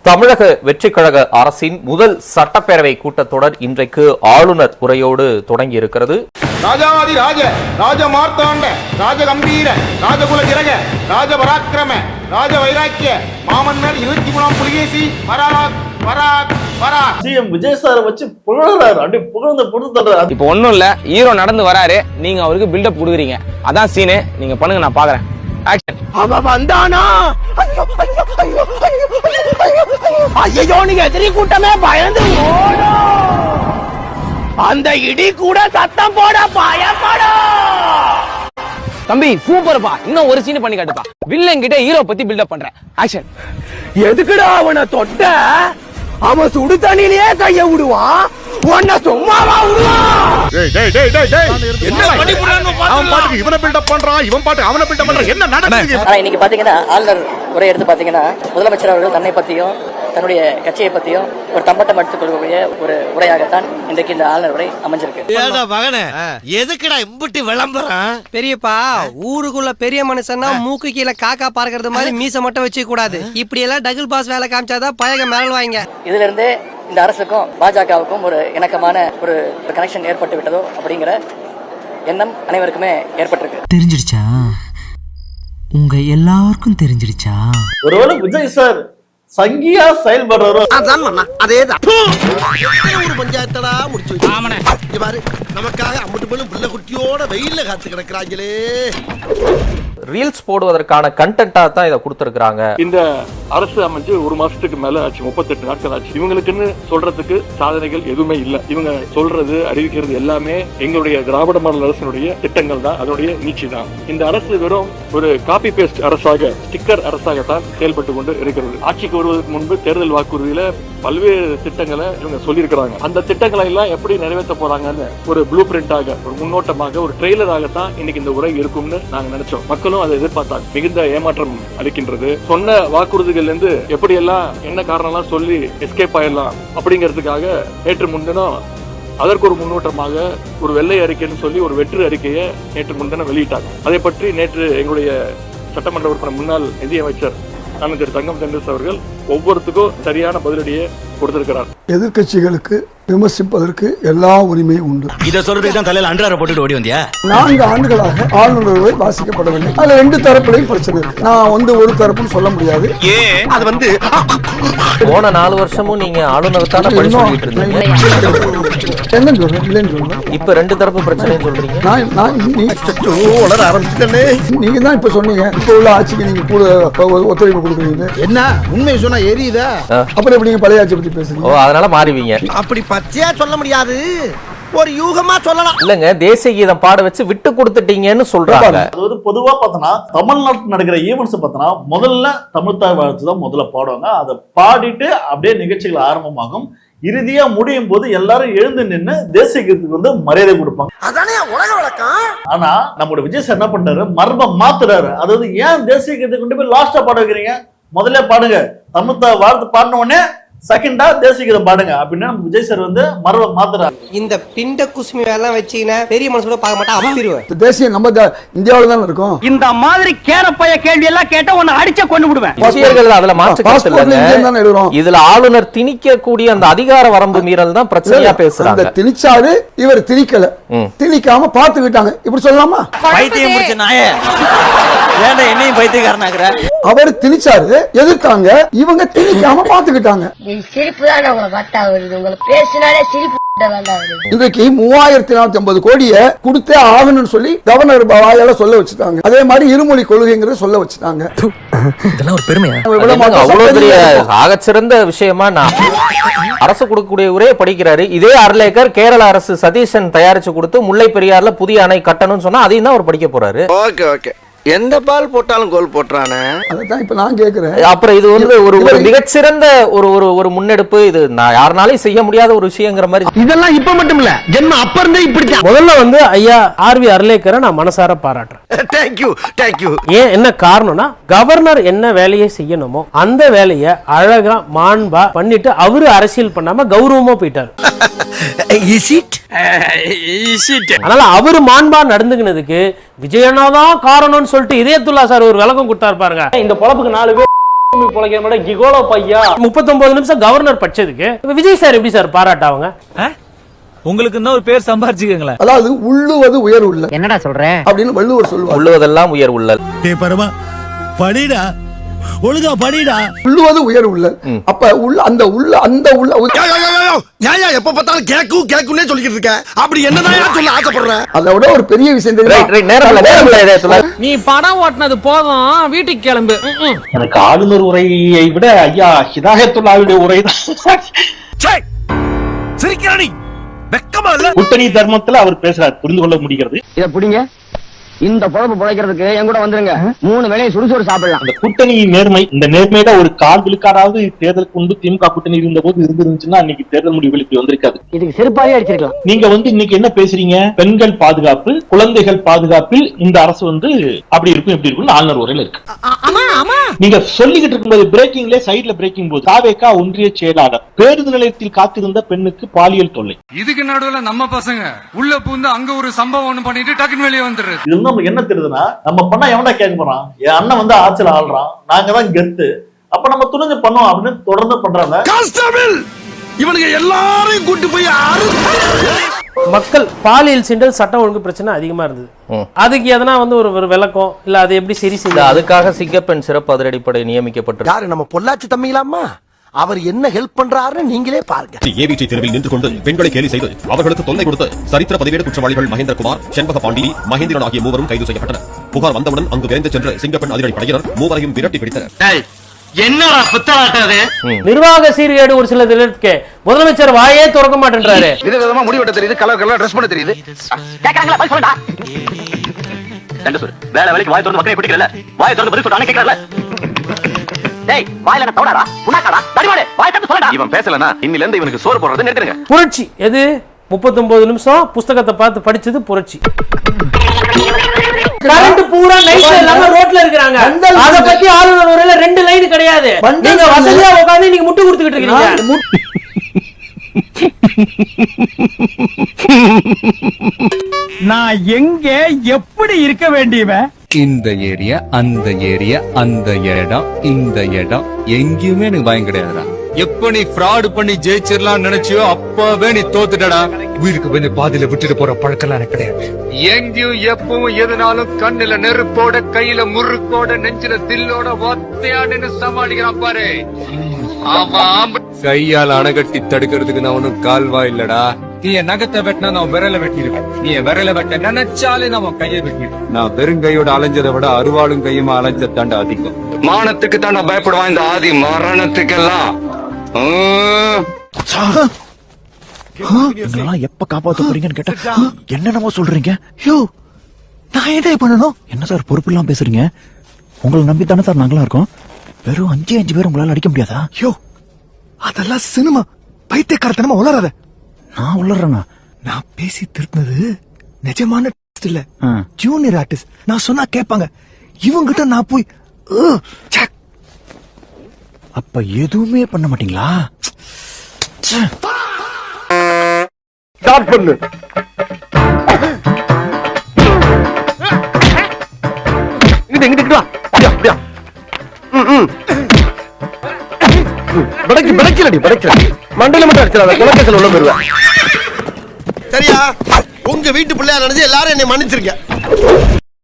தமிழக வெற்றி கழக அரசின் முதல் சட்டப்பேரவை கூட்டத்தொடர் இன்றைக்கு ஆளுநர் உரையோடு தொடங்கி இருக்கிறது. ராஜாவாதி ராஜ ராஜ மார்த்தாண்ட ராஜ கம்பீர ராஜகுல திரக ராஜ பராக்கிரம ராஜ வைராக்கிய மாமன்னர் 23ஆம் புலிகேசி பராக் பராக் பராக். சிஎம் விஜய் சார் வச்சு புகழறாரு, அப்படி புகழ்ந்து. இப்போ ஒண்ணும் இல்ல, ஹீரோ நடந்து வராரு, நீங்க அவருக்கு பில்டப் கொடுக்குறீங்க. அதான் சீனு, நீங்க பண்ணுங்க, நான் பாக்குறேன். ஆக்ஷன். அவன் வந்தானா, ஐயோ நீங்க எதிரி கூட்டமே பயந்து ஓடும். அந்த இடி கூட சத்தம் போட பயப்படும். தம்பி சூப்பர்ப்பா, இன்னும் ஒரு சீன் பண்ணி காட்டுப்பா. வில்லன் கிட்ட ஹீரோ பத்தி பில்டப் பண்றேன். ஆக்ஷன். எதுக்குடா அவனை தொட்ட? அவன் சுடு தண்ணியிலேயே கைய விடுவான், உன்னை சும்மாவா விடுவான்? அவன் பாட்டுக்கு இவனை பில்டப் பண்றான், இவன் பாட்டுக்கு அவனை பில்டப் பண்றான். என்ன நடக்குது? இன்னைக்கு பாத்தீங்கன்னா ஆளுநர் உரை எடுத்து பாத்தீங்கன்னா முதலமைச்சர் அவர்கள் தன்னை பத்தியும் தன்னுடைய கட்சியை பத்தியும் ஒரு தம்பட்டம் எடுத்துக் கொள்ளக்கூடிய ஒரு உரையாகத்தான் இன்றைக்கு இந்த ஆளுநர் உரை அமைஞ்சிருக்கு. எதுக்குடா இம்புட்டி விளம்பரம்? பெரியப்பா, ஊருக்குள்ள பெரிய மனுஷன்னா மூக்கு கீழே காக்கா பார்க்கறது மாதிரி மீசை மட்டும் வச்சுக்க கூடாது. இப்படி எல்லாம் டபுள் பாஸ் வேலை காமிச்சாதான் பழக மிரள்வாங்க. இதுல இருந்து இந்த அரசுக்கும் பாஜகவுக்கும் ஒரு இணக்கமான ஒரு கனெக்ஷன் ஏற்பட்டு விட்டதோ அப்படிங்கிற எண்ணம் அனைவருக்குமே ஏற்பட்டிருக்கு. தெரிஞ்சிடுச்சா? உங்க எல்லாருக்கும் தெரிஞ்சிடுச்சா? ஒருவேளை விஜய் சார் சங்கியா செயல்படுறாரோ? அதேதான் ஒரு பஞ்சாயத்தடா முடிச்சு பாரு. நமக்காக அம்பட்டு போலும் பிள்ளை குட்டியோட வெயில்ல காத்து கிடக்குறாங்களே. ரீல்ஸ் போடுவதற்கான கண்டென்ட்டா தான் இதை கொடுத்திருக்காங்க. இந்த அரசு அமைஞ்சு ஒரு மாசத்துக்கு மேல ஆச்சு, 38 நாட்கள் ஆச்சு. இவங்களுக்குன்னு சொல்றதுக்கு சாதனைகள் எதுவுமே இல்ல. இவங்க சொல்றது அறிவிக்கிறது எல்லாமே எங்களுடைய திராவிட மாடல் அரசினுடைய திட்டங்கள் தான், அதனுடைய நீட்சி தான். இந்த அரசு வெறும் ஒரு காப்பி பேஸ்ட் அரசாக, ஸ்டிக்கர் அரசாகத்தான் செயல்பட்டு கொண்டு இருக்கிறது. ஆட்சிக்கு வருவதற்கு முன்பு தேர்தல் வாக்குறுதியில பல்வேறு திட்டங்களை இவங்க சொல்லியிருக்கிறாங்க. அந்த திட்டங்களை எல்லாம் எப்படி நிறைவேற்ற போறாங்கன்னு ஒரு ப்ளூ பிரிண்டாக, ஒரு முன்னோட்டமாக, ஒரு ட்ரெய்லராகத்தான் இன்னைக்கு இந்த உரை இருக்கும்னு நாங்க நினைச்சோம். மக்களும் அதை எதிர்பார்த்தாங்க. மிகுந்த ஏமாற்றம் அளிக்கின்றது. சொன்ன வாக்குறுதிகள் இருந்து எப்படி எல்லாம் என்ன காரணம் எல்லாம் சொல்லி எஸ்கேப் ஆயிடலாம் அப்படிங்கிறதுக்காக நேற்று முன்தினம் அதற்கு ஒரு முன்னோட்டமாக ஒரு வெள்ளை அறிக்கைன்னு சொல்லி ஒரு வெற்று அறிக்கையை நேற்று முன்தினம் வெளியிட்டாங்க. அதை பற்றி நேற்று எங்களுடைய சட்டமன்ற உறுப்பினர் முன்னாள் நிதியமைச்சர் திரு தங்கம் தென்னரசு அவர்கள் ஒவ்வொருத்துக்கும் சரியான பதிலடியை கொடுத்திருக்கிறார். எதிர்கட்சிகளுக்கு விமர்சிப்பதற்கு எல்லா உரிமையும் உண்டு. இத சொல்றதுக்கு தான் தலையில அன்றாட போட்டுட்டு ஓடி வந்தியா? 4 ஆண்டுகளாக ஆளுநர்களை வாசிக்கப்படவில்லை. அதுல 2 தரப்புலையும் பிரச்சனை இருக்கு. நான் ஒரு தரப்புன்னு சொல்ல முடியாது. அது வந்து போன 4 வருஷமும் நீங்க ஆளுநர் தானே பணி சொல்லிட்டு இருந்தீங்க. என்ன சொல்றேன்? இல்லைன்னு சொல்றேன். இப்ப 2 தரப்பு பிரச்சனைன்னு சொல்றீங்க. நீங்க தான் இப்ப சொன்னீங்க, இப்ப உள்ள ஆட்சிக்கு நீங்க கூட ஒத்துழைப்பு கொடுக்குறீங்க. என்ன உண்மை சொன்னா எரியுதா? அப்புறம் எப்படி பழைய ஆட்சி பத்தி பேசுறீங்க? அதனால மாறிவீங்க. அப்படி பச்சையா சொல்ல முடியாது, ஒரு யூகமா சொல்லலாம். இல்லங்க, தேசிய கீதம் பாட வச்சு விட்டு கொடுத்துட்டீங்கன்னு சொல்றாங்க. அதாவது பொதுவா பார்த்தனா தமிழ்நாட்டில் நடக்கிற ஈவெண்ட்ஸ் பார்த்தனா முதல்ல தமிழ்த்தாய் வாழ்த்து தான் முதல்ல பாடுவாங்க. அதை பாடிட்டு அப்படியே நிகழ்ச்சிகள் ஆரம்பமாகும். இறுதியா முடியும் போது எல்லாரும் எழுந்து நின்று தேசிய கீதத்துக்கு வந்து மரியாதை கொடுப்பாங்க. அதானே உலக வழக்கம். ஆனா நம்மளோட விஜய் சார் என்ன பண்றாரு, மரபை மாத்துறாரு. அதாவது ஏன் தேசிய கீதத்தை கொண்டு போய் லாஸ்டா பாட வைக்கிறீங்க? முதல்ல பாடுங்க, தமிழ்த்தாய் வாழ்த்து பாடின உடனே செகண்டா தேசிய கீதம் பாடுங்க அப்படின்னு நம்ம விஜய் சார் வந்து மரபை மாத்துறாரு. இந்த பிண்ட குசுமி எல்லாம் வச்சீங்கன்னா பெரிய மனுஷன் பார்க்க மாட்டா, அப்பிடுவேன். தேசிய நம்ம இந்தியாவில தான் இருக்கும். இந்த மாதிரி கேரப்பைய கேள்வி எல்லாம் கேட்டா உன்னை அடிச்ச கொண்டு விடுவேன். அதுல மாற்று. இதுல ஆளுநர் திணிக்க கூடிய அந்த அதிகார வரம்பு மீறல் தான் பிரச்சனையா பேசுறாங்க. திணிச்சாரு, இவர் திணிக்கல, திணிக்காம பாத்துக்கிட்டாங்க. இப்படி சொல்லலாமா? பைத்தியம் முடிச்ச நாயே, ஏன்டா என்னையும் பைத்தியக்காரனாக்குற? அவர் திணிச்சாரு, எதிர்த்தாங்க, இவங்க திணிக்காம பாத்துக்கிட்டாங்க. சிரிப்பு தான் உங்களை பார்த்தா வருது, உங்களை பேசினாலே சிரிப்பு வருது. இன்றைக்கு 3450 கோடியை கொடுத்தே ஆகணும்னு சொல்லி கவர்னர் வாயால சொல்ல வச்சுட்டாங்க. அதே மாதிரி இருமொழி கொள்கைங்கிறத சொல்ல வச்சுட்டாங்க. இதெல்லாம் ஒரு பெருமையா? அவ்வளவு பெரிய ஆகச்சிறந்த விஷயமா நான் அரசு கொடுக்கக்கூடிய உரையை படிக்கிறாரு. இதே அர்லேக்கர் கேரள அரசு சதீஷன் தயாரிச்சு கொடுத்து முல்லை பெரியாறுல புதிய அணை கட்டணும்னு சொன்னா அதையும் தான் அவர் படிக்க போறாரு. ஓகே ஓகே, எந்த பால் போட்டாலும் கோல் போட்டுறானே. அதான் இப்ப நான் கேக்குறேன். அப்புறம் இது வந்து ஒரு மிகச்சிறந்த ஒரு முன்னெடுப்பு. இது நான் யாருனாலும் செய்ய முடியாத ஒரு விஷயங்கிற மாதிரி. இதெல்லாம் இப்ப மட்டும் இல்ல, ஜென்ம அப்ப இருந்தே இப்படிதான். முதல்ல வந்து ஐயா ஆர்வி அர்லேக்கரை நான் மனசார பாராட்டுறேன். Thank you thank you. ஏன் என்ன காரணம்னா, கவர்னர் என்ன வேலையை செய்யணுமோ அந்த வேலையை அழகா மாண்பா பண்ணிட்டு அவரு அரசியல் பண்ணாம கௌரவமா போயிட்டாரு. அதனால அவரு மாண்பா நடந்துகினதுக்கு விஜயண்ணாதான் காரணம்னு சொல்லிட்டு இதயத்துல்லா சார் ஒரு விளக்கம் கொடுத்தாரு பாருங்க. இந்த பொழப்புக்கு 4 பேர் 39 நிமிஷம் கவர்னர் படிச்சதுக்கு விஜய் சார் எப்படி சார் பாராட்டாங்க? உங்களுக்கு இன்னொரு பேர் சம்பாரிச்சுக்கங்களேன். அதாவது உள்ளுவது உயர் உள்ள என்னடா சொல்ற அப்படின்னு வள்ளுவர் சொல்லுவார். உள்ளுவதெல்லாம் உயர் உள்ளல். பரமா படிடா, ஒழுங்கா படிடா. உள்ளுவது உயர் உள்ள. அப்ப உள்ள அந்த எப்ப பார்த்தாலும் கேக்குன்னே சொல்லிக்கிட்டு இருக்க. அப்படி என்னதான் சொல்ல ஆசைப்படுறேன். அதோட ஒரு பெரிய விஷயம் தெரியும். நீ படம் ஓட்டினது போதும், வீட்டுக்கு கிளம்பு. எனக்கு ஆளுநர் உரையை விட ஐயா ஹிதாயத்துல்லாஹ்வுடைய உரை தான். சிரிக்கிறானி வெக்கமா இல்ல? கூட்டணி தர்மத்துல அவர் பேசுறாரு, புரிந்து கொள்ள முடிகிறது. இத புடிங்க, இந்த பொழப்பு பிழைக்கிறதுக்கு என் கூட வந்துருங்க. 3 வேளையும் சுடுசோறு சாப்பிடலாம். அந்த கூட்டணி நேர்மை, இந்த நேர்மையில ஒரு கால் விழுக்காராவது தேர்தலுக்கு முன்பு திமுக கூட்டணி இருந்த போது இருந்துருந்துச்சுன்னா அன்னைக்கு தேர்தல் முடிவுகள் இப்படி வந்திருக்காது. இதுக்கு செருப்பாலே அடிச்சிருக்கலாம். நீங்க இன்னைக்கு என்ன பேசுறீங்க? பெண்கள் பாதுகாப்பு, குழந்தைகள் பாதுகாப்பில் இந்த அரசு அப்படி இருக்கும் இப்படி இருக்கும் ஆளுநர் உரையில இருக்கு. நீங்க சொல்லிக்கிட்டு இருக்கும்போது பிரேக்கிங்ல சைட்ல பிரேக்கிங் போது தாவேகா ஒன்றிய செயலாளர் பேருந்து நிலையத்தில் காத்திருந்த பெண்ணுக்கு பாலியல் தொல்லை. இதுக்கு நடுவுல நம்ம பசங்க உள்ள பூந்து அங்க ஒரு சம்பவம் ஒண்ணு பண்ணிட்டு டக்குன்னு வெளியே வந்துடுறது. இது நமக்கு என்ன தெரியுதுன்னா, நம்ம பண்ணா எவனா கேட்க போறான்? என் அண்ணன் ஆட்சியில் ஆள்றான், நாங்க தான் கெத்து, அப்ப நம்ம துணிஞ்சு பண்ணோம் அப்படின்னு தொடர்ந்து பண்றாங்க. இவனுக்கு எல்லாரையும் கூட்டி போய் மக்கள் பாலியல் சீண்டல் சட்டம் ஒழுங்கு பிரச்சனை அதிகமா இருந்தது. அதுக்கு எதனா ஒரு விளக்கம் இல்ல, அது எப்படி சரி செய்ய? அதுக்காக சிங்கப்பெண் சிறப்பு அதிரடிப்படை நியமிக்கப்பட்டு யாரு நம்ம பொள்ளாச்சி தம்பிங்களாமா? அவர் என்ன ஹெல்ப் பண்றாருன்னு நீங்களே பாருங்க. ஏவிடி தெருவில் நின்று கொண்டு பெண்களை கேலி செய்து அவர்களுக்கு தொல்லை கொடுத்து சரித்திர பதிவேடு குற்றவாளிகள் மகேந்திரகுமார், செண்பக பாண்டி, மகேந்திரன் ஆகிய மூவரும் கைது செய்யப்பட்டனர். புகார் வந்தவுடன் அங்கு விரைந்து சென்ற சிங்கப்பெண் அதிரடி படையினர் மூவரையும் விரட்டி பிடித்தனர். என்னடா புத்தாட்டது? நிர்வாக சீர்கேடு ஒரு சில இருக்கு. முதலமைச்சர் வாயே திறக்க மாட்டேன்றாரு. விதவிதமா முடிவெட்ட தெரியுது, கலர் கலர் ட்ரெஸ் பண்ண தெரியுது. கேக்குறாங்களா? போய் சொல்லுடா. ரெண்டு சொல்லு. வேலை வேலைக்கு வாய் திறந்து மக்களே பிடிக்கல. வாய் திறந்து பதில் சொல்றானே கேக்குறல. டேய், வாயில என்ன தவடாடா? புனாக்கடா? தடிமாடு, வாய் திறந்து சொல்லுடா. இவன் பேசலனா இன்னில இருந்து இவனுக்கு சோறு போடுறது நிறுத்துங்க. புரட்சி எது? 39 நிமிஷம் புத்தகத்தை பார்த்து படிச்சது புரட்சி. கரண்ட் பூரா நைட் இல்லாம ரோட்ல இருக்காங்க. அத பத்தி ஆளுநர் உரையில 2 லைன் கிடையாது. நீங்க வசதியா உட்கார்ந்து நீங்க முட்டு கொடுத்துக்கிட்டு இருக்கீங்க. நான் எங்க எப்படி இருக்க வேண்டியவன்? இந்த ஏரியா, அந்த ஏரியா, அந்த இடம், இந்த இடம் எங்கேயுமே எனக்கு பயம் கிடையாதுடா. எப்ப நீ ஃப்ராட் பண்ணி ஜெயிச்சிடலாம் நினைச்சியோ அப்பவே நீ தோத்துட்டடா. உயிருக்கு வந்து பாதியில விட்டுட்டு போற பழக்கம் எனக்கு கிடையாது. எங்கேயும் எப்பவும் எதுனாலும் கண்ணுல நெருப்போட, கையில முறுக்கோட, நெஞ்சில தில்லோட ஒத்தையாடுன்னு சமாளிக்கிறான் பாரு. கையால் அணைகட்டி தடுக்கிறதுக்கு நான் ஒன்னும் கால்வா இல்லடா. நீ என் நகத்தை வெட்டினா நான் விரல வெட்டிருக்கேன். நீ என் விரல வெட்ட நினைச்சாலே நான் கையை வெட்டிருக்கேன். நான் வெறும் கையோட அலைஞ்சதை விட அருவாளும் கையுமா அலைஞ்ச தாண்ட அதிகம். மானத்துக்கு தாண்டா பயப்படுவான் இந்த ஆதி, மரணத்துக்கெல்லாம். எப்ப காப்பாத்த போறீங்கன்னு கேட்டா என்னென்னமோ சொல்றீங்க. யோ, நான் என்ன பண்ணணும்? என்ன சார் பொறுப்பு எல்லாம் பேசுறீங்க? உங்களை நம்பி தானே சார் நாங்களா இருக்கோம். வெறும் 5 பேர் உங்களால அடிக்க முடியாதா? யோ, அதெல்லாம் சினிமா. பைத்தியக்காரத்தனமா உளறாத. நான் உளறேனா? நான் பேசி திருத்தினது நிஜமான இல்ல, ஜூனியர் ஆர்டிஸ்ட். நான் சொன்னா கேட்பாங்க. இவங்கிட்ட நான் போய் அப்ப எதுவுமே பண்ண மாட்டீங்களா? ஸ்டார்ட் பண்ணு. இங்கிட்டு வா. அப்படியா? படைக்கலடி. மண்டையில மட்டும் அடிச்சிடாத, குலக்கேசல் உள்ள போயிருவேன். சரியா? உங்க வீட்டு பிள்ளையா நினைச்சு எல்லாரும் என்னை மன்னிச்சிருக்க.